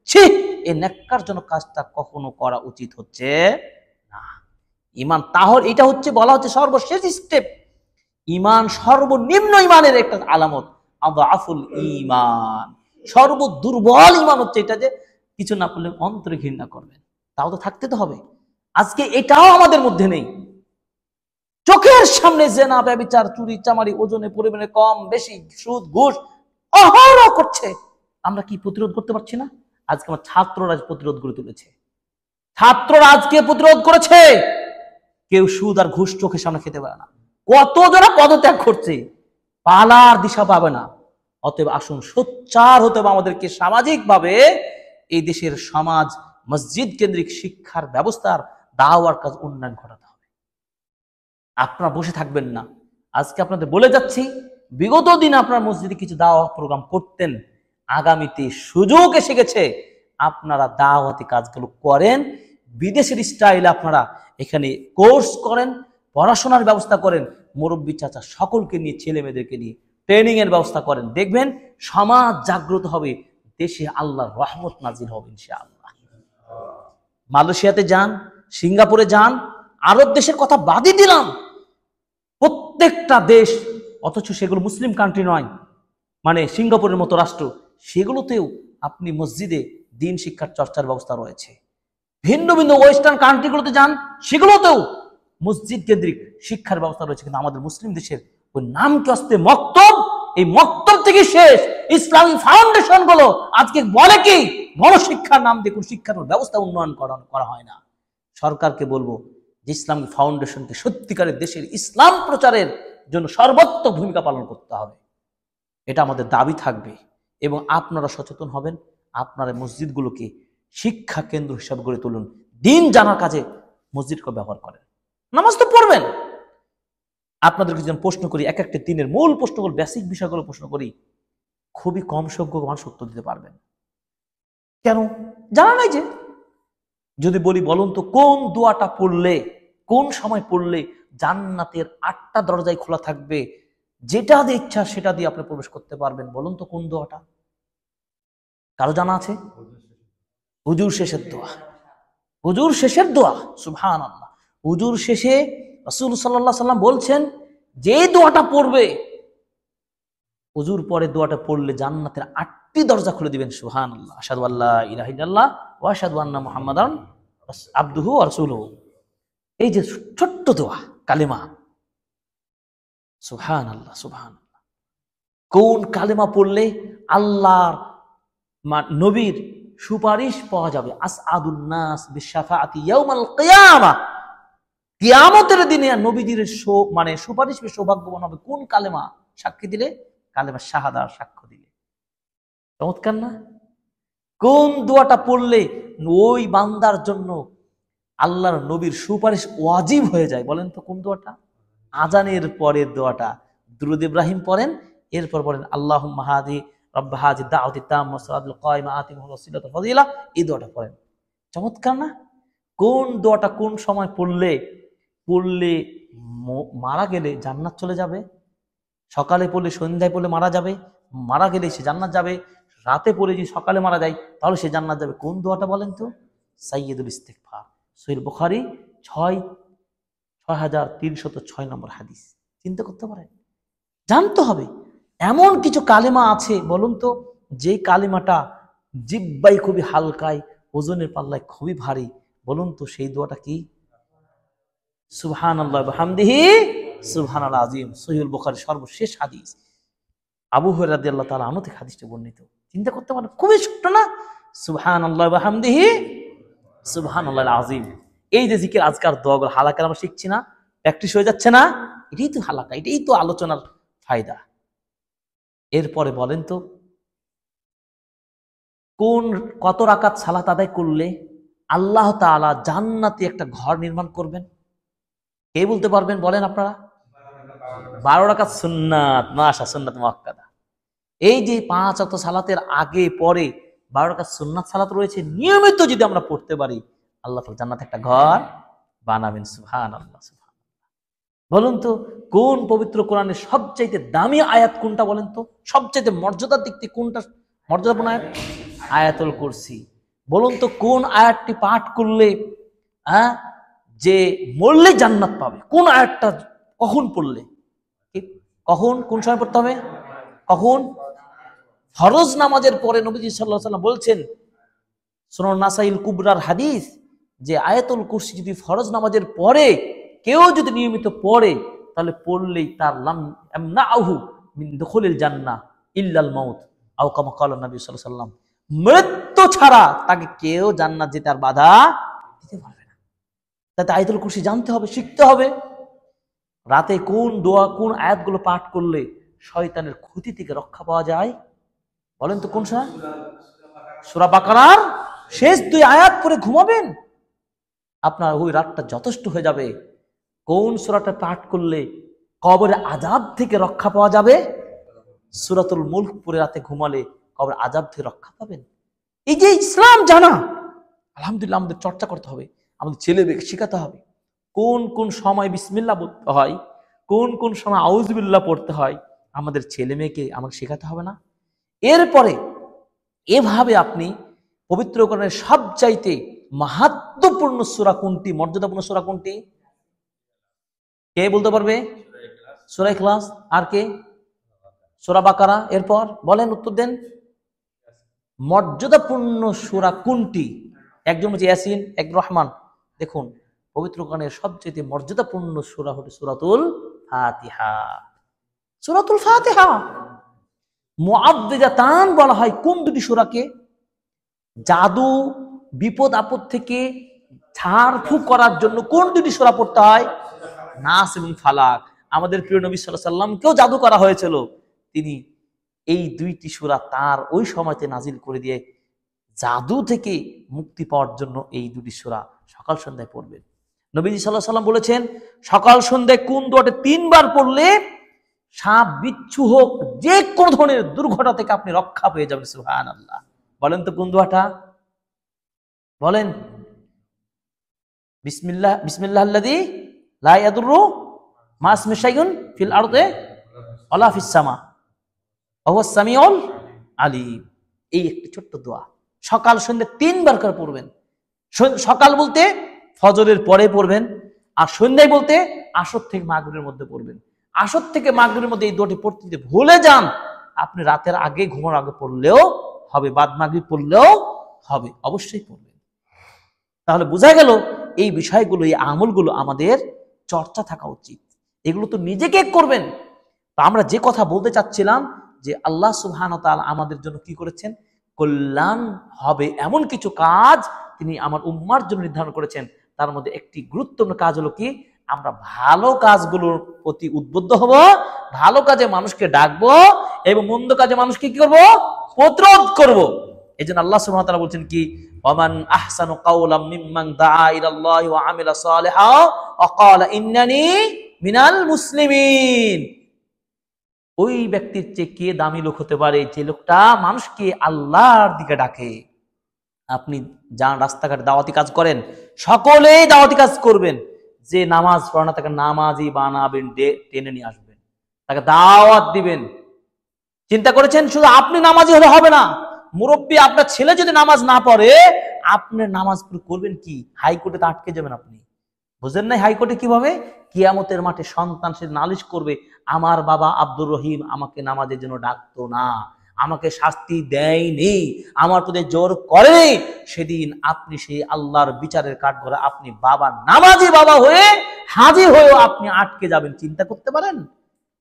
ছি এই ন্যাক্কারজনক কাজটা কখনো করা উচিত হচ্ছে না। ঈমান তাহলে এটা হচ্ছে বলা হচ্ছে সর্বশেষ স্টেপ। ঈমান সর্বনিম্ন ঈমানের একটা আলামত, আযআফুল ঈমান, সর্বদুর্বল ঈমান হচ্ছে এটা যে কিছু না করলে অন্তরে ঘৃণা করবেন। তাও তো থাকতে তো হবে। আজকে এটাও আমাদের মধ্যে নেই। চোখের সামনে জেনা, ব্যভিচার, চুরি, চামারি, ওজনে পরিমাণে কম বেশি, সুদ ঘুষ অহরহ করছে, আমরা কি প্রতিরোধ করতে পারছি না? আজকে আমার ছাত্ররা প্রতিরোধ করে তুলেছে, ছাত্ররা আজকে প্রতিরোধ করেছে। কেউ সুদ আর ঘুষ চোখের সামনে খেতে পারে না, কত জনা পদত্যাগ করছে, পালার দিশা পাবে না। অতএব আসুন সোচ্চার হতে হবে, আমাদেরকে সামাজিকভাবে এই দেশের সমাজ মসজিদ কেন্দ্রিক শিক্ষার ব্যবস্থার দাওয়ার কাজ উন্নয়ন ঘটাতে হবে। আপনারা বসে থাকবেন না। আজকে আপনাদের বলে যাচ্ছি, বিগত দিন আপনার মসজিদে কিছু দাওয়া প্রোগ্রাম করতেন, আগামীতে সুযোগ এসে গেছে, আপনারা দাওয়াতি কাজগুলো করেন, বিদেশের স্টাইলে আপনারা এখানে কোর্স করেন, পড়াশোনার ব্যবস্থা করেন, মুরব্বী চাচা সকলকে নিয়ে, ছেলে মেয়েদেরকে নিয়ে ট্রেনিং এর ব্যবস্থা করেন। দেখবেন সমাজ জাগ্রত হবে, দেশে আল্লাহর রহমত নাজিল হবে ইনশাআল্লাহ। মালয়েশিয়াতে যান, সিঙ্গাপুরে যান, আরব দেশের কথা বাদই দিলাম, প্রত্যেকটা দেশ, অথচ সেগুলো মুসলিম কান্ট্রি নয়, মানে সিঙ্গাপুরের মতো রাষ্ট্র, সেগুলোতেও আপনি মসজিদে দিন শিক্ষার চর্চার ব্যবস্থা রয়েছে। ভিন্ন ভিন্ন ওয়েস্টার্ন কান্ট্রিগুলোতে যান, সেগুলোতেও মসজিদ কেন্দ্রিক শিক্ষার ব্যবস্থা রয়েছে, কিন্তু আমাদের মুসলিম দেশের ওই নাম কি আসতে মক্তব, এই মক্তব থেকে শেষ ইসলামী ফাউন্ডেশন গুলো আজকে বলে কি গণশিক্ষার নাম দিয়ে কোন শিক্ষার ব্যবস্থা উন্নয়ন করা হয় না। সরকারকে বলবো যে ইসলামী ফাউন্ডেশনকে সত্যিকারের দেশের ইসলাম প্রচারের জন্য সর্বোত্তম ভূমিকা পালন করতে হবে, এটা আমাদের দাবি থাকবে। এবং আপনারা সচেতন হবেন, আপনারা মসজিদগুলোকে শিক্ষা কেন্দ্র হিসাবে গড়ে তুলুন, দিন জানার কাজে মসজিদকে ব্যবহার করেন, নামাজ তো পড়বেন। আপনাদেরকে যেন প্রশ্ন করি, এক একটা দিনের মূল প্রশ্নগুলো, বেসিক বিষয়গুলো প্রশ্ন করি, খুবই কম সংখ্যক মানুষ উত্তর দিতে পারবেন। কেন জানা নাই? যে যদি বলি বলুন তো কোন দোয়াটা পড়লে, কোন সময় পড়লে জান্নাতের 8টা দরজায় খোলা থাকবে, যেটা দিয়ে ইচ্ছা সেটা দিয়ে আপনি প্রবেশ করতে পারবেন, বলুন তো কোন দোয়াটা? কারো জানা আছে? হুজুর শেষের দোয়া। হুজুর শেষের দোয়া, সুবহানাল্লাহ। হুজুর শেষে রাসূল সাল্লাল্লাহু আলাইহি সাল্লাম বলছেন যে দোয়াটা পড়বে, হুজুর পরে দোয়াটা পড়লে জান্নাতের 8টি দরজা খুলে দিবেন। সুবহানাল্লাহ। আশহাদু আল্লা ইলাহা ইল্লাল্লাহ ওয়া আশহাদু আন্না মুহাম্মাদান আবদুহু ওয়া রাসূলুহু। এই যে ছোট্ট দোয়া, কালেমা, সুবহানাল্লাহ সুবহানাল্লাহ। কোন কালেমা পড়লে আল্লাহর নবীর সুপারিশ পাওয়া যাবে? আসআদুন নাস বিশাফাআতি ইয়াউমাল কিয়ামা, কিয়ামতের দিনে নবীদের সুপারিশ পেয়ে সৌভাগ্যবান হবে কোন কালেমা সাক্ষী দিলে? কালেমা শাহাদার সাক্ষ্য দিলে। চমৎকার না? কোন দোয়াটা পড়লে ওই বান্দার জন্য আল্লাহর নবীর সুপারিশ ওয়াজিব হয়ে যায়? বলেন তো কোন দোয়াটা? আজানের পরের দোয়াটা, দুরূদ ইব্রাহিম পড়েন, এরপর বলেন আল্লাহুম্মা হাদি রব্বা হাযি দাওয়াতি তাম্মা সালাতুল কায়িমা আতি মুহসিলাতুল ফাদিলা, এই দোয়াটা পড়েন। চমৎকার না? কোন দোয়াটা কোন সময় পড়লে মারা গেলে জান্নাত চলে যাবে? সকালে পড়লে সন্ধ্যায় পড়লে মারা যাবে, মারা গেলে সে জান্নাত যাবে। রাতে পড়ে যদি সকালে মারা যায় তাহলে সে জান্নাত যাবে। কোন দোয়াটা বলেন তো? সাইয়্যিদুল ইস্তিগফার, সহিহ বুখারী 6306 নম্বর হাদিস। চিন্তা করতে পারেন, জানতে হবে। এমন কিছু কালেমা আছে বলুন তো, যে কালেমাটা জিহ্বায় খুবই হালকায়, ওজনের পাল্লায় খুবই ভারী, বলুন তো সেই দোয়াটা কি? সুবহানাল্লাহ ওয়া বিহামদিহি সুবহানাল আযীম, সহিহুল বুখারী সর্বশেষ হাদিস, আবু হুরায়রা রাদিয়াল্লাহু তাআলা আনহু থেকে হাদিসটি বর্ণিত। চিন্তা করতে পারেন, খুবই ছোট্ট না? সুবহানাল্লাহ ওয়া বিহামদিহি সুবহানাল্লাহিল আযীম। এই যে জিকির আজকার দোয়াগুলো হালাকা আমরা শিখছি না, প্র্যাকটিস হয়ে যাচ্ছে না, এটাই তো হালাকা, এটাই তো আলোচনার ফায়দা। এরপরে বলেন তো কত রাকাত সালাত আদায় করলে আল্লাহ তাআলা জান্নাতে একটা ঘর নির্মাণ করবেন? কে বলতে পারবেন? বলেন আপনারা। 12 রাকাত সুন্নাত, মাশা সুন্নাত মুআক্কাদা। এই যে 5 ওয়াক্ত সালাতের আগে পরে 12 রাকাত সুন্নাত সালাত রয়েছে, নিয়মিত যদি আমরা পড়তে পারি আল্লাহ তাআলা জান্নাতে একটা ঘর বানাবেন। সুবহানাল্লাহ সুবহানাল্লাহ। বলুন তো কোন পবিত্র কোরআনের সবচাইতে দামি আয়াত কোনটা? বলেন তো সবচাইতে মর্যাদার দিক থেকে কোনটা মর্যাদাপূর্ণ আয়াত? আয়াতুল কুরসি। বলুন তো কোন আয়াতটি পাঠ করলে যে মরলে জান্নাত পাবে? কোন আয়াতটা কখন পড়লে? কখন, কোন সময় পড়তে হবে? কখন? ফরজ নামাজের পরে। নবীজি সাল্লাল্লাহু আলাইহি ওয়াসাল্লাম বলছেন, সুনান নাসাইল কুবরার হাদিস, যে আয়াতুল কুরসি যদি ফরজ নামাজের পরে কেউ যদি নিয়মিত পড়ে তাহলে পড়লেই তার লাম ইয়ামনাহু মিন দুখুলিল জান্নাহ ইল্লাল মাউত আও কামা ক্বালা নবী সাল্লাল্লাহু আলাইহি ওয়াসাল্লাম, মৃত্যু ছাড়া তাকে কেউ জান্নাত যেতে আর বাধা দিতে পারবে না। তাতে আয়াতুল কুরসি জানতে হবে, শিখতে হবে। রাতে কোন দোয়া, কোন আয়াতগুলো পাঠ করলে শয়তানের ক্ষতি থেকে রক্ষা পাওয়া যায়? বলেন তো কোন সূরা? সূরা বাকারার শেষ 2 আয়াত পড়ে ঘুমাবেন, আপনার ওই রাতটা যথেষ্ট হয়ে যাবে। কোন সূরাটা পাঠ করলে কবরের আযাব থেকে রক্ষা পাওয়া যাবে? সূরাতুল মুলক পড়ে রাতে ঘুমালে কবরের আযাব থেকে রক্ষা পাবেন। এই যে ইসলাম জানা, আলহামদুলিল্লাহ আমাদের চর্চা করতে হবে, আমাদের ছেলেমেয়েকে শেখাতে হবে কোন কোন সময় বিসমিল্লাহ বলতে হয়, কোন কোন সময় আউযুবিল্লাহ পড়তে হয়, আমাদের ছেলে মেয়েকে আমাকে শেখাতে হবে না? এরপরে এভাবে আপনি পবিত্র কোরআনের সবচাইতে মাহাত্ম্যপূর্ণ সূরা কোনটি, মর্যাদাপূর্ণ সূরা কোনটি? কে বলতে পারবে? সূরা ইখলাস। আর কে? সূরা বাকারা। এরপর বলেন, উত্তর দেন। মর্যাদাপূর্ণ সূরা কোনটি? একজন বলছে ইয়াসিন, এক রহমান। দেখুন পবিত্র কোরআনের সবচেয়ে মর্যাদাপূর্ণ সূরা হলো সূরাতুল ফাতিহা। সূরাতুল ফাতিহা মুআব্বিজাতান বলা হয় কোন দুটি সূরাকে? জাদু বিপদ আপদ থেকে ঝাড়ফুঁক করার জন্য কোন দুটি সূরা পড়তে হয়? নাস এবং ফালাক। আমাদের প্রিয় নবী সাল্লাল্লাহু আলাইহি ওয়াসাল্লামকেও জাদু করা হয়েছিল, তিনি এই দুইটি সূরা তার ওই সময়তে নাজিল করে দিয়ে জাদু থেকে মুক্তি পাওয়ার জন্য এই দুটি সূরা সকাল সন্ধ্যায় পড়বেন। নবীজি সাল্লাল্লাহু আলাইহি ওয়াসাল্লাম বলেছেন, সকাল সন্ধ্যায় কোন দোয়াটা 3 বার পড়লে সাপ বিচ্ছু হোক যে কোন ধরনের দুর্ঘটনা থেকে আপনি রক্ষা পেয়ে যাবেন। সুবহানাল্লাহ। বলেন তো কোন দোয়াটা? বলেন। বিসমিল্লাহ বিসমিল্লাহিল্লাযী লা ইয়াদুররু মা ইসমিহি শাইউন ফিল আরদি ওয়ালা ফিস সামা ওয়া হুয়াস সামিউল আলিম। এই একটি ছোট্ট দোয়া সকাল সন্ধ্যা 3 বার করে পড়বেন। সকাল বলতে ফজরের পরে পড়বেন, আর সন্ধ্যায় বলতে আসর থেকে মাগরিবের মধ্যে পড়বেন। আসর থেকে মাগরিবের মধ্যে এই দোয়াটি পড়তে যদি ভুলে যান, আপনি রাতের আগে ঘুমানোর আগে পড়লেও হবে, বাদ মাগরিব পড়লেও হবে, অবশ্যই পড়বেন। তাহলে বোঝা গেল এই বিষয়গুলো, এই আমলগুলো আমাদের চর্চা থাকা উচিত। এগুলো তো নিজেকে করবেন। তো আমরা যে কথা বলতে চাচ্ছিলাম যে আল্লাহ সুবহানাহু ওয়া তাআলা আমাদের জন্য কি করেছেন? কল্যাণ হবে এমন কিছু কাজ তিনি আমার উম্মার জন্য নির্ধারণ করেছেন। তার মধ্যে একটি গুরুত্বপূর্ণ কাজ হলো কি? আমরা ভালো কাজগুলোর প্রতি উদ্বুদ্ধ হব, ভালো কাজে মানুষকে ডাকবো এবং মন্দ কাজে মানুষকে কি করব? প্রতিরোধ করব। এই জন্য আল্লাহ সুবহানাহু ওয়া তাআলা বলছেন কি? ওয়ামান আহসানু কাওলাম মিম্মান দাআ ইলাল্লাহি ওয়া আমিলা সালিহা ওয়া ক্বালা ইন্নানি মিনাল মুসলিমিন। ওই ব্যক্তির চেয়ে কে দামি লোক হতে পারে যে লোকটা মানুষকে আল্লাহর দিকে ডাকে। আপনি যান রাস্তাঘাটে দাওয়াতি কাজ করেন, সকলেই দাওয়াতি কাজ করবেন। যে নামাজ পড়ে না তাকে নামাজি বানাবেন, টেনে নিয়ে আসবেন, তাকে দাওয়াত দিবেন। চিন্তা করেছেন শুধু আপনি নামাজি হলে হবে না, মুরব্বী আপনার ছেলে যদি নামাজ না পড়ে আপনি নামাজ করবেন কি? হাইকোর্টে তো আটকে যাবেন আপনি। বুঝেন নাই হাইকোর্টে কিভাবে? কিয়ামতের মাঠে সন্তান সে নালিশ করবে, আমার বাবা আব্দুর রহিম আমাকে নামাজের জন্য ডাকতো না, আমাকে শাস্তি দেয়নি, আমার প্রতি জোর করেনি। সেদিন আপনি সেই আল্লাহর বিচারের কাঠগড়ায় আপনি বাবা নামাজি বাবা হয়ে হাজির হয়েও আপনি আটকে যাবেন। চিন্তা করতে পারেন?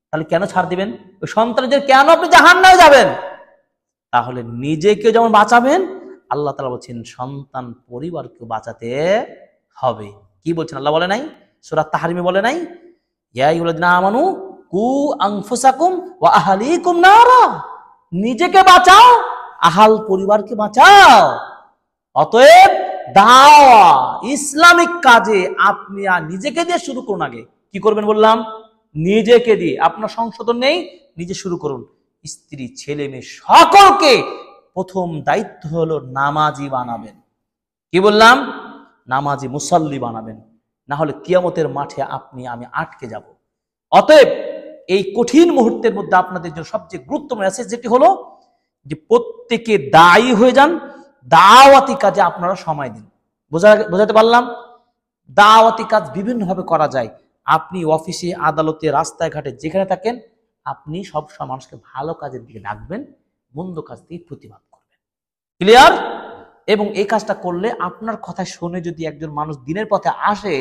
তাহলে কেন ছাড় দিবেন ওই সন্তানদের? কেন আপনি জাহান্নামে যাবেন? তাহলে নিজেকে যেমন বাঁচাবেন, আল্লাহ তাআলা বলছেন সন্তান পরিবারকে বাঁচাতে হবে। কি বলছেন আল্লাহ? বলে নাই সূরা তাহরিমে বলে নাই ইয়া আইয়ুহাল্লাযিনা আমানু কু আনফুসাকুম ওয়া আহলিকুম নারা? নিজেকে বাঁচাও, আহাল পরিবারকে বাঁচাও। অতএব দাওয়া ইসলামিক কাজে আপনি আর নিজেকে দিয়ে শুরু করুন। আগে কি করবেন বললাম? নিজেকে দিয়ে। আপনার সংশোধন নেই, নিজে শুরু করুন। স্ত্রী ছেলে মেয়ে সকলকে প্রথম দায়িত্ব হলো নামাজি বানাবেন। কি বললাম? নামাজি মুসাল্লি বানাবেন, না হলে কিয়ামতের মাঠে আপনি আমি আটকে যাব। অতএব এই কঠিন মুহূর্তের মধ্যে আপনাদের জন্য সবচেয়ে গুরুত্বপূর্ণ মেসেজ যেটি হলো যে প্রত্যেকে দায়ী হয়ে যান, দাওয়াতি কাজে আপনারা সময় দিন। বোঝাতে পারলাম? দাওয়াতি কাজ বিভিন্নভাবে করা যায়। আপনি অফিসে, আদালতে, রাস্তায় ঘাটে যেখানে থাকেন, আপনি সবসময় মানুষকে ভালো কাজের দিকে ডাকবেন, মন্দ কাজ দিয়ে প্রতিবাদ করবেন। ক্লিয়ার? এবং এই কাজটা করলে আপনার কথা শুনে যদি একজন মানুষ দিনের পথে আসে,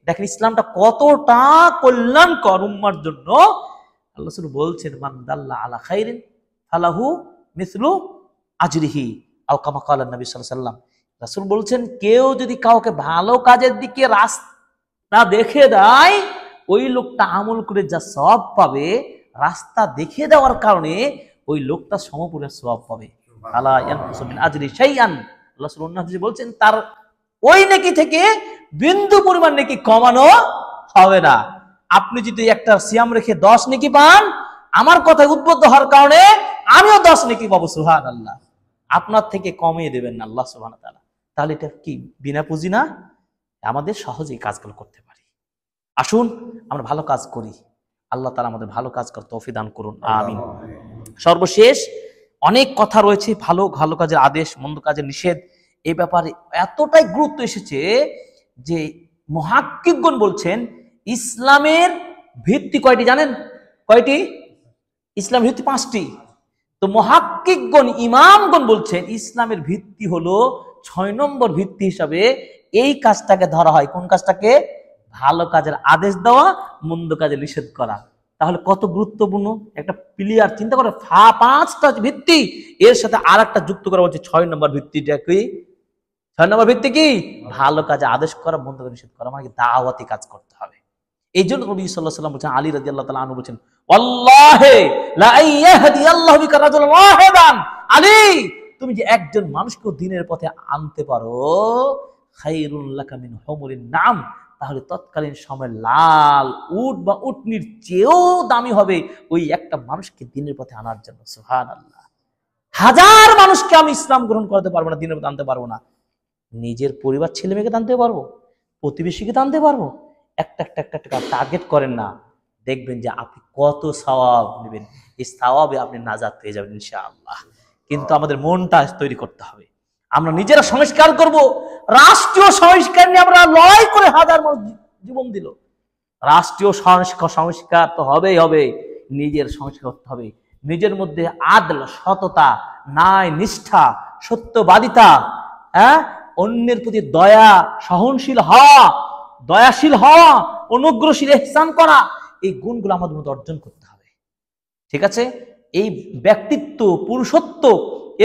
দেখেন ইসলামটা কতটা কল্যাণকর উম্মার জন্য। আল্লাহ রাসূল বলছেন মান দাল্লা আলা খাইরিন ফালাহু মিসলু আজরিহি আও কামা ক্বালা নবী সাল্লাল্লাহু আলাইহি ওয়াসাল্লাম। রাসূল বলছেন কেউ যদি কাউকে ভালো কাজের দিকে রাস্তা দেখে দেয়, ওই লোকটা আমল করে যা সওয়াব পাবে, রাস্তা দেখে দেওয়ার কারণে ওই লোকটা সমপরিমাণ সওয়াব পাবে। আলা ইয়ানকুসু মিন আজরি শাইআন। আল্লাহ রাসূল অন্য হাদিসে বলছেন তার ওই নেকি থেকে বিন্দু পরিমাণ নেকি কমানো হবে না। আপনি যদি একটা সিয়াম রেখে 10 নেকি পান, আমার কথায় উদ্বুদ্ধ হওয়ার কারণে আমিও 10 নেকি পাবো। সুবহানাল্লাহ। আপনার থেকে কমিয়ে দেবেন না আল্লাহ সুবহানাহু ওয়া তাআলা। তাহলে এটা কি বিনা পুঁজি না? আমাদের সহজেই কাজগুলো করতে পারি। আসুন আমরা ভালো কাজ করি। আল্লাহ তাআলা আমাদের ভালো কাজ করতে তৌফিক দান করুন, আমিন। সর্বশেষ অনেক কথা রয়েছে, ভালো ভালো কাজের আদেশ, মন্দ কাজের নিষেধ। এই ব্যাপারে এতটাই গুরুত্ব এসেছে যে মুহাক্কিকগণ বলছেন ইসলামের ভিত্তি কয়টি জানেন? কয়টি? ইসলামের ভিত্তি 5টি। তো মুহাক্কিকগণ, ইমামগণ বলছেন ইসলামের ভিত্তি হলো 6 নম্বর ভিত্তি হিসাবে এই কাজটাকে ধরা হয়। কোন কাজটাকে? ভালো কাজের আদেশ দেওয়া, মন্দ কাজে নিষেধ করা। তাহলে কত গুরুত্বপূর্ণ একটা প্লেয়ার, চিন্তা করে 5টা ভিত্তি, এর সাথে আর একটা যুক্ত করা হচ্ছে 6 নম্বর ভিত্তিটা কি? 6 নম্বর ভিত্তি কি? ভালো কাজে আদেশ করা, মন্দ কাজে নিষেধ করা, মানে দাওয়াতি কাজ করতে হবে। এই জন্য নবী সাল্লাল্লাহু আলাইহি ওয়াসাল্লাম বলেছেন, আলী রাদিয়াল্লাহু তাআলা আনহু বলেছেন, ওয়াল্লাহি লা ইয়াহদি আল্লাহু বিকা রাজুলান ওয়াহিদান, আলী তুমি যে একজন মানুষকে দ্বীনের পথে আনতে পারো, খায়রুল লাকা মিন হুমুরিন নাম, তাহলে তৎকালীন সময় লাল উট বা উটনির চেয়েও দামি হবে ওই একটা মানুষকে দ্বীনের পথে আনার জন্য। সুবহানাল্লাহ। হাজার মানুষকে আমি ইসলাম গ্রহণ করতে পারবো না, দ্বীনের পথে আনতে পারবো না, নিজের পরিবার ছেলে মেয়েকে টানতে পারবো, প্রতিবেশীকে টানতে পারবো। একটা টার্গেট করেন না, দেখবেন যে আপনি কত সওয়াব নেবেন, এই সওয়াবে আপনি নাজাত পেয়ে যাবেন ইনশাআল্লাহ। কিন্তু আমাদের মনটা তৈরি করতে হবে, আমরা নিজেরা সংস্কার করব। রাষ্ট্রীয় সংস্কার নিয়ে আমরা লড়াই করে হাজার মানুষ জীবন দিল। রাষ্ট্রীয় সংস্কার তো হবেই হবে, নিজের সংস্কার করতে হবে। নিজের মধ্যে আদল, সততা, ন্যায়, নিষ্ঠা, সত্যবাদিতা, অন্যের প্রতি দয়া, সহনশীল হওয়া, দয়াশীল হওয়া, অনুগ্রহশীল, ইহসান করা, এই গুণগুলো আমাদের মধ্যে অর্জন করতে হবে। ঠিক আছে? এই ব্যক্তিত্ব, পুরুষত্ব,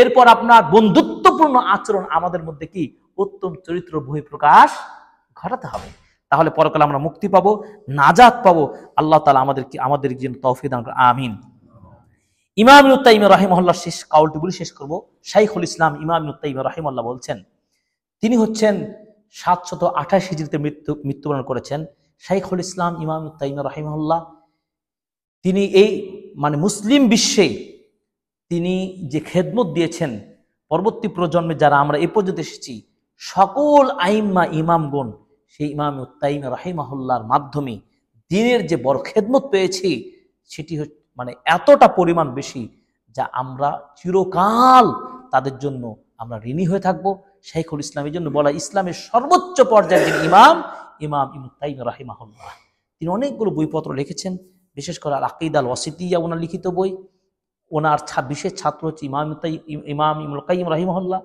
এরপর আপনার বন্ধুত্বপূর্ণ আচরণ আমাদের মধ্যে কি উত্তম চরিত্র বহিঃপ্রকাশ ঘটাতে হবে। তাহলে পরকালে আমরা মুক্তি পাবো, নাজাত পাবো। আল্লাহ তাআলা আমাদের জন্য তৌফিক দান করুন, আমিন। ইমাম ইবনে তাইমিয়া রাহিমাহুল্লাহ শেষ কাউলটি বলে শেষ করব। শাইখুল ইসলাম ইমাম ইবনে তাইমিয়া রাহিমাহুল্লাহ বলছেন, তিনি হচ্ছেন 728 হিজরিতে মৃত্যুবরণ করেছেন। শাইখুল ইসলাম ইমাম ইবনে তাইমিয়া রাহিমাহুল্লাহ, তিনি এই মুসলিম বিশ্বে তিনি যে খেদমত দিয়েছেন, পরবর্তী প্রজন্মে যারা আমরা এ পর্যন্ত এসেছি সকল আইম্মা ইমামগণ সেই ইমাম ইবনে তাইমিয়া রাহিমাহুল্লাহর মাধ্যমে দ্বীনের যে বড় খেদমত পেয়েছি, সেটি এতটা পরিমাণ বেশি যা আমরা চিরকাল তাদের জন্য আমরা ঋণী হয়ে থাকবো। শাইখুল ইসলাম, এই জন্য বলা ইসলামের সর্বোচ্চ পর্যায়ের যিনি ইমাম ইবনে তাইমিয়া রাহিমাহুল্লাহ। তিনি অনেকগুলো বইপত্র লিখেছেন, বিশেষ করে আল আকিদা আল ওয়াসিতিয়া ওনার লিখিত বই। ওনার বিশেষ ছাত্র হচ্ছে ইমাম ইবনুল কাইয়িম রাহিমাহুল্লাহ।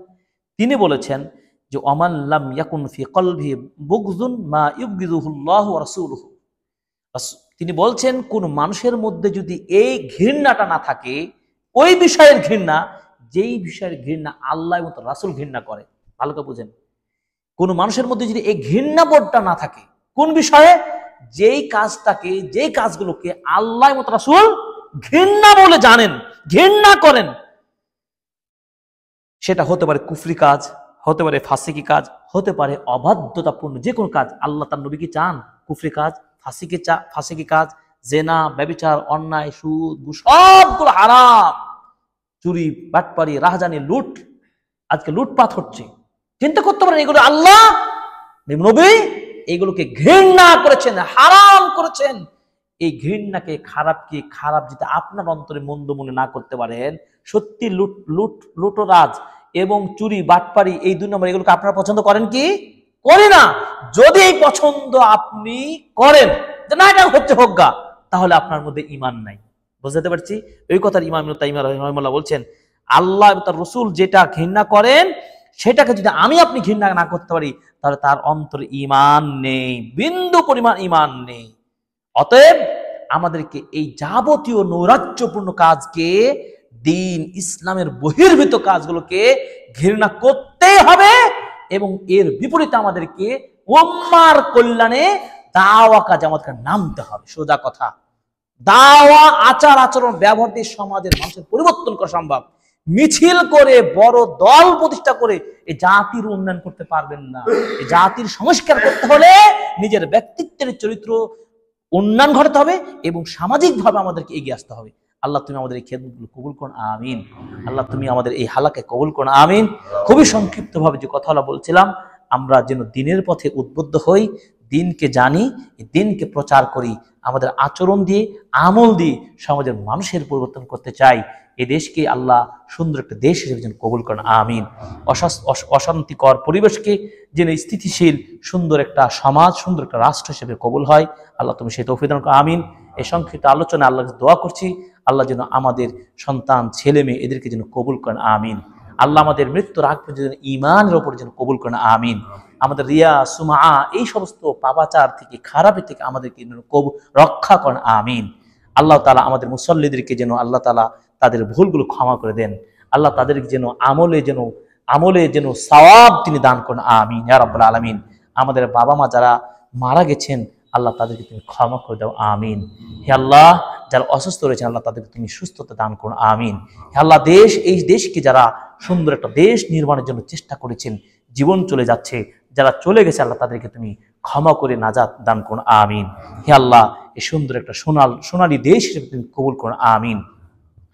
তিনি বলেছেন যে ওমান লাম ইয়াকুন ফি কলবিহি বুগযুন মা ইউগযিযুহুল্লাহু ওয়া রাসূলুহু। তিনি বলছেন কোন মানুষের মধ্যে যদি এই ঘৃণাটা না থাকে, ওই বিষয়ের ঘৃণা, যেই বিষয়ের ঘৃণা আল্লাহ এবং রাসূল ঘৃণা করে, ভালো করে বুঝেন। কোন মানুষের মধ্যে যদি এই ঘৃণাবোধটা না থাকে, কোন বিষয়ে? যেই কাজগুলোকে আল্লাহ এবং রাসূল ঘৃণা বলে জানেন, ঘৃণা করেন, সেটা হতে পারে কুফরি কাজ, হতে পারে ফাসিকি কাজ, হতে পারে অবাধ্যতাপূর্ণ যে কোনো কাজ। আল্লাহ তার নবী কি চান কুফরি কাজ, ফাসিকি কাজ, জেনা, ব্যভিচার, অন্যায়, সুদ, সবগুলো হারাম। চুরি, বাটপারি, রাহাজানি, লুট, আজকে লুটপাট হচ্ছে, চিন্তা করতে পারেন এগুলো আল্লাহ নবী এগুলোকে ঘৃণা করেছেন, হারাম করেছেন। এই ঘৃণাকে, খারাপ যদি আপনার অন্তরে মন্দ মনে না করতে পারেন, সত্যি লুটরাজ এবং চুরি, বাটপারি, এই 2 নম্বর, এগুলোকে আপনারা পছন্দ করেন কি? করি না। যদি এই পছন্দ আপনি করেন যে না এটা হচ্ছে হোগা, তাহলে আপনার মধ্যে ঈমান নাই। বুঝতে পারছি? এই কথা ইমাম ইবনে তাইমিয়া রাহিমাহুল্লাহ বলছেন, আল্লাহ এবং তার রাসূল যেটা ঘৃণা করেন সেটাকে যদি আপনি ঘৃণা না করতে পারি, তাহলে তার অন্তরে ঈমান নেই, বিন্দু পরিমাণ ঈমান নেই। অতএব আমাদেরকে এই যাবতীয় নৈরাজ্যপূর্ণ কাজকে, দ্বীন ইসলামের বহির্ভূত কাজগুলোকে ঘৃণা করতে হবে এবং এর বিপরীতে আমাদেরকে উম্মার কল্যাণে দাওয়া কাজে আমাদেরকে নামতে হবে। সোজা কথা, দাওয়া, আচরণ, ব্যবহার দিয়ে সমাজের মানুষের পরিবর্তন করা সম্ভব। মিছিল করে, বড় দল প্রতিষ্ঠা করে এই জাতির উন্নয়ন করতে পারবেন না। এই জাতির সংস্কার করতে হলে নিজের ব্যক্তিত্বের চরিত্র উন্নয়ন ঘটাতে হবে এবং সামাজিকভাবে আমাদেরকে এগিয়ে আসতে হবে। আল্লাহ তুমি আমাদের এই খেদমতগুলো কবুল করুন, আমিন। আল্লাহ তুমি আমাদের এই হালাকে কবুল করুন, আমিন। খুবই সংক্ষিপ্তভাবে যে কথাগুলো বলছিলাম, আমরা যেন দ্বীনের পথে উদ্বুদ্ধ হই, দ্বীনকে জানি, দ্বীনকে প্রচার করি, আমাদের আচরণ দিয়ে, আমল দিয়ে সমাজের মানুষের পরিবর্তন করতে চাই। এই দেশকে আল্লাহ সুন্দর একটা দেশ হিসেবে যেন কবুল করেন, আমিন। অশান্তিকর পরিবেশকে যেন স্থিতিশীল সুন্দর একটা সমাজ, সুন্দর একটা রাষ্ট্র হিসেবে কবুল হয়, আল্লাহ তুমি সেই তৌফিক দান করো, আমিন। এই সংক্ষিপ্ত আলোচনা আল্লাহকে দোয়া করছি, আল্লাহ যেন আমাদের সন্তান, ছেলে মেয়ে এদেরকে যেন কবুল করেন, আমিন। আল্লাহ আমাদের মৃত্যুর আগ পর্যন্ত ঈমানের উপর যেন কবুল করেন, আমিন। আমাদের রিয়া, সুমআ এই সমস্ত পাপাচার থেকে, খারাপের থেকে আমাদেরকে রক্ষা করেন, আমিন। আল্লাহ তাআলা আমাদের মুসল্লিদেরকে যেন আল্লাহ তাআলা তাদের ভুলগুলো ক্ষমা করে দেন। আল্লাহ তাদেরকে যেন আমলে যেন সওয়াব তিনি দান করেন, আমিন ইয়া রাব্বুল আলামিন। আমাদের বাবা মা যারা মারা গেছেন, আল্লাহ তাদেরকে তুমি ক্ষমা করে দাও, আমিন। হে আল্লাহ, যারা অসুস্থ রয়েছেন, আল্লাহ তাদেরকে তুমি সুস্থতা দান করুন, আমিন। হে আল্লাহ, এই দেশকে যারা সুন্দর একটা দেশ নির্মাণের জন্য চেষ্টা করেছেন, জীবন চলে যাচ্ছে, যারা চলে গেছে, আল্লাহ তাদেরকে তুমি ক্ষমা করে নাজাত দান করুন, আমিন। হে আল্লাহ, এই সুন্দর একটা সোনালী দেশ হিসেবে তুমি কবুল করুন, আমিন।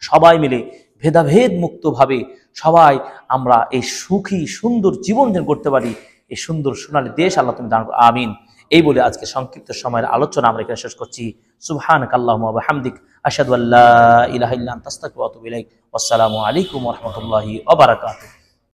সবাই মিলে ভেদাভেদ মুক্তভাবে সবাই আমরা এই সুখী সুন্দর জীবন যেন করতে পারি, এই সুন্দর সোনালী দেশ আল্লাহ তুমি দান করো, আমিন। এই বলে আজকে সংক্ষিপ্ত সময়ের আলোচনা আমরা এখানে শেষ করছি। সুবহানাকা আল্লাহুম্মা ওয়া বিহামদিক, আশহাদু আল্লা ইলাহা ইল্লা আনতা, আস্তাগফিরুকা ওয়া আতুবু ইলাইক। আসসালামু আলাইকুম ওয়া রাহমাতুল্লাহি ওয়া বারাকাতুহু।